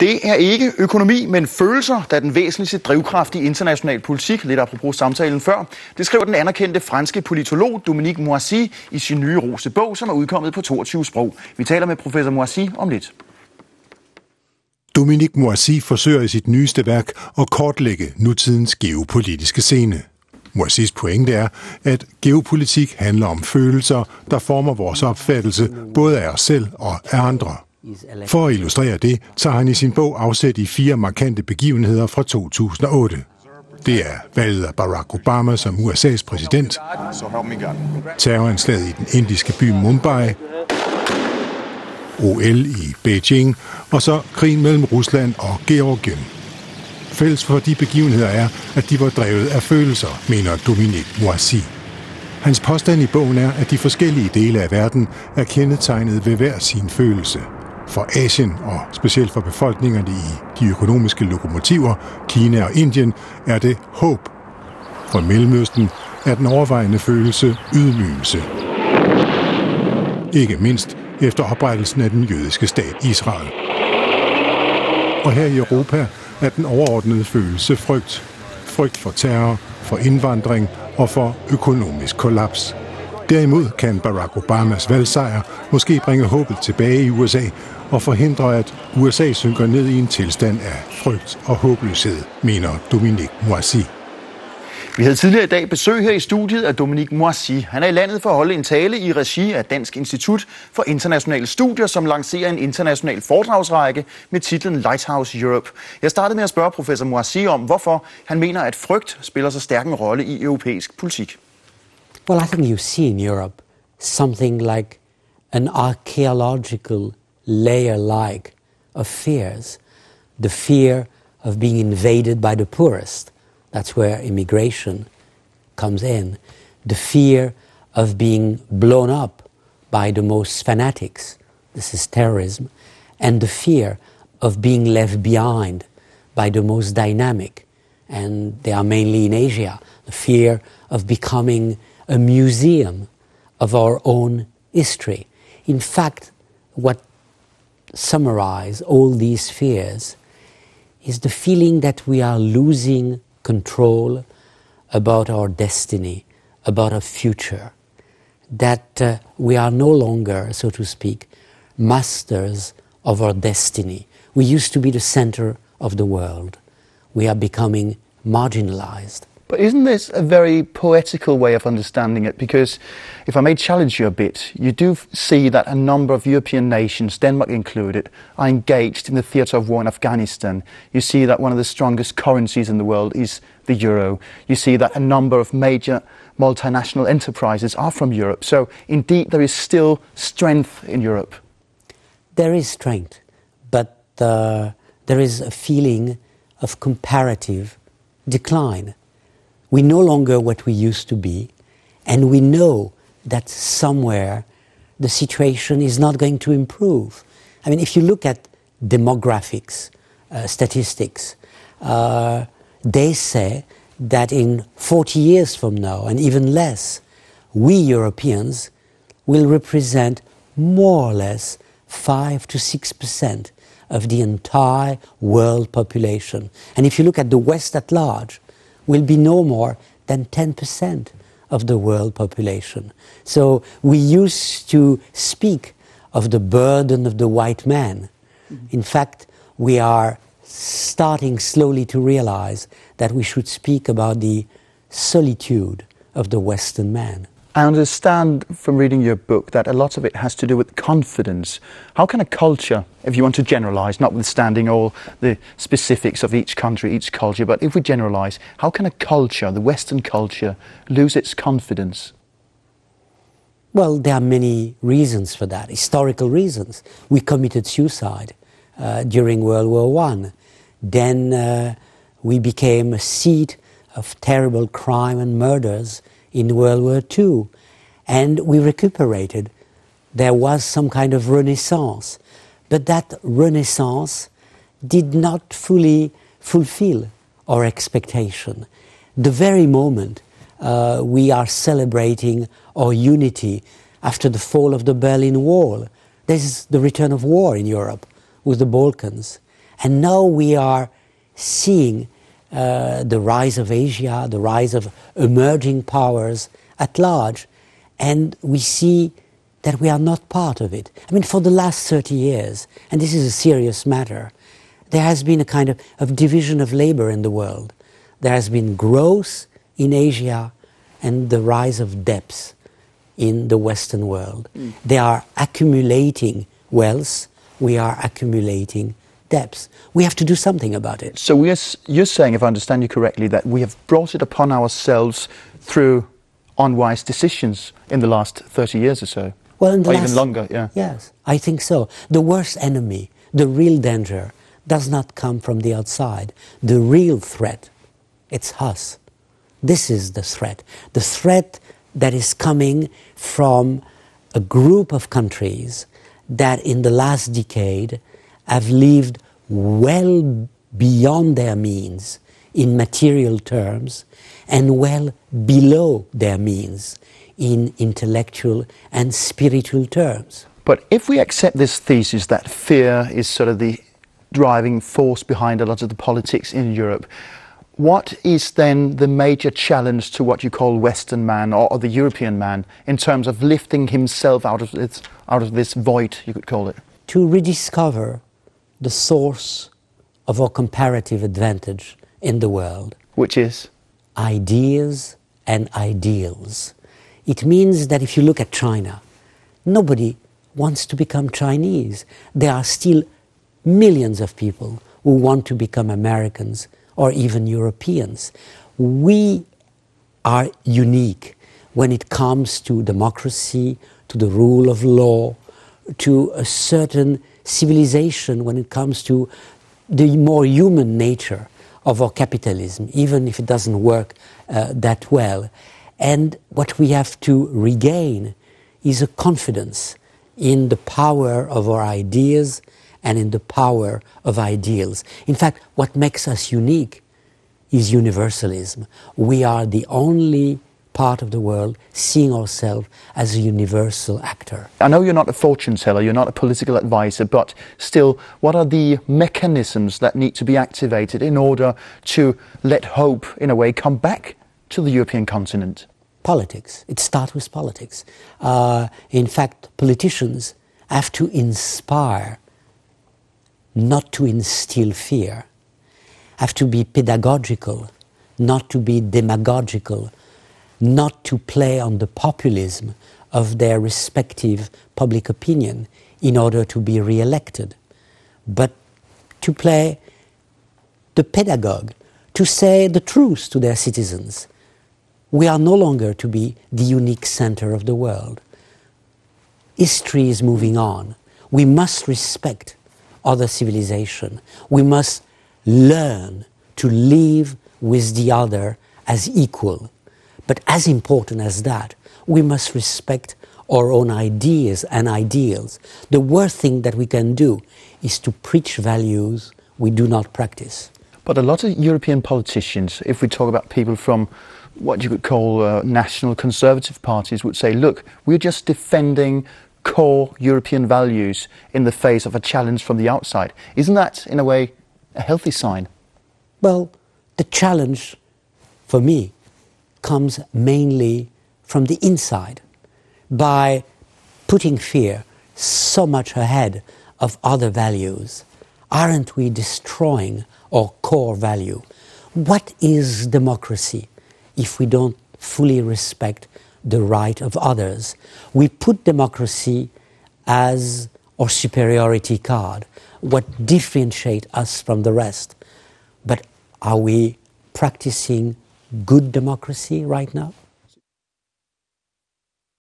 Det er ikke økonomi, men følelser, der er den væsentligste drivkraft i international politik. Lidt apropos samtalen før. Det skriver den anerkendte franske politolog Dominique Moisi i sin nye roste bog, som er udkommet på 22 sprog. Vi taler med professor Moisi om lidt. Dominique Moisi forsøger i sit nyeste værk at kortlægge nutidens geopolitiske scene. Moisis pointe er, at geopolitik handler om følelser, der former vores opfattelse både af os selv og af andre. For at illustrere det, tager han i sin bog afsæt i 4 markante begivenheder fra 2008. Det er valget af Barack Obama som USA's præsident, terroranslaget i den indiske by Mumbai, OL i Beijing og så krigen mellem Rusland og Georgien. Fælles for de begivenheder er, at de var drevet af følelser, mener Dominique Moisi. Hans påstand i bogen er, at de forskellige dele af verden er kendetegnet ved hver sin følelse. For Asien, og specielt for befolkningerne i de økonomiske lokomotiver, Kina og Indien, er det håb. For Mellemøsten er den overvejende følelse ydmygelse. Ikke mindst efter oprettelsen af den jødiske stat Israel. Og her i Europa er den overordnede følelse frygt. Frygt for terror, for indvandring og for økonomisk kollaps. Derimod kan Barack Obamas valgsejr måske bringe håbet tilbage i USA og forhindre, at USA synker ned i en tilstand af frygt og håbløshed, mener Dominique Moisi. Vi havde tidligere i dag besøg her i studiet af Dominique Moisi. Han er i landet for at holde en tale i regi af Dansk Institut for Internationale Studier, som lancerer en international foredragsrække med titlen Lighthouse Europe. Jeg startede med at spørge professor Moisi om, hvorfor han mener, at frygt spiller så stærk en rolle i europæisk politik. Well, I think you see in Europe something like an archaeological layer-like of fears. The fear of being invaded by the poorest. That's where immigration comes in. The fear of being blown up by the most fanatics. This is terrorism. And the fear of being left behind by the most dynamic. And they are mainly in Asia. The fear of becoming a museum of our own history. In fact, what summarizes all these fears is the feeling that we are losing control about our destiny, about our future, that we are no longer, so to speak, masters of our destiny. We used to be the center of the world. We are becoming marginalized. But isn't this a very poetical way of understanding it? Because if I may challenge you a bit, you do see that a number of European nations, Denmark included, are engaged in the theatre of war in Afghanistan. You see that one of the strongest currencies in the world is the euro. You see that a number of major multinational enterprises are from Europe. So indeed there is still strength in Europe. There is strength, but there is a feeling of comparative decline. We're no longer what we used to be, and we know that somewhere the situation is not going to improve. I mean, if you look at demographics, statistics, they say that in 40 years from now, and even less, we Europeans will represent more or less 5 to 6% of the entire world population. And if you look at the West at large, will be no more than 10% of the world population. So we used to speak of the burden of the white man. In fact, we are starting slowly to realize that we should speak about the solitude of the Western man. I understand from reading your book that a lot of it has to do with confidence. How can a culture, if you want to generalize, notwithstanding all the specifics of each country, each culture, but if we generalize, how can a culture, the Western culture, lose its confidence? Well, there are many reasons for that, historical reasons. We committed suicide during World War I. Then we became a seat of terrible crime and murders in World War II, and we recuperated. There was some kind of renaissance, but that renaissance did not fully fulfill our expectation. The very moment we are celebrating our unity after the fall of the Berlin Wall, there's the return of war in Europe with the Balkans. And now we are seeing the rise of Asia, the rise of emerging powers at large, and we see that we are not part of it. I mean, for the last 30 years, and this is a serious matter, there has been a kind of division of labor in the world. There has been growth in Asia and the rise of debts in the Western world. They are accumulating wealth, we are accumulating debts. We have to do something about it. So you're saying, if I understand you correctly, that we have brought it upon ourselves through unwise decisions in the last 30 years or so? Well, in the even longer, yeah. Yes, I think so. The worst enemy, the real danger, does not come from the outside. The real threat, it's us. This is the threat. The threat that is coming from a group of countries that in the last decade have lived well beyond their means in material terms and well below their means in intellectual and spiritual terms. But if we accept this thesis that fear is sort of the driving force behind a lot of the politics in Europe, what is then the major challenge to what you call Western man or the European man in terms of lifting himself out of this void, you could call it? To rediscover the source of our comparative advantage in the world. Which is? Ideas and ideals. It means that if you look at China, nobody wants to become Chinese. There are still millions of people who want to become Americans or even Europeans. We are unique when it comes to democracy, to the rule of law, to a certain civilization, when it comes to the more human nature of our capitalism, even if it doesn't work that well. And what we have to regain is a confidence in the power of our ideas and in the power of ideals. In fact, what makes us unique is universalism. We are the only part of the world seeing ourselves as a universal actor. I know you're not a fortune teller, you're not a political advisor, but still, what are the mechanisms that need to be activated in order to let hope, in a way, come back to the European continent? Politics. It starts with politics. In fact, politicians have to inspire, not to instill fear, have to be pedagogical, not to be demagogical, not to play on the populism of their respective public opinion in order to be re-elected, but to play the pedagogue, to say the truth to their citizens. We are no longer to be the unique center of the world. History is moving on. We must respect other civilization. We must learn to live with the other as equal. But as important as that, we must respect our own ideas and ideals. The worst thing that we can do is to preach values we do not practice. But a lot of European politicians, if we talk about people from what you could call national conservative parties, would say, look, we're just defending core European values in the face of a challenge from the outside. Isn't that, in a way, a healthy sign? Well, the challenge, for me, comes mainly from the inside, by putting fear so much ahead of other values. Aren't we destroying our core value? What is democracy if we don't fully respect the right of others? We put democracy as our superiority card, what differentiates us from the rest. But are we practicing good democracy right now?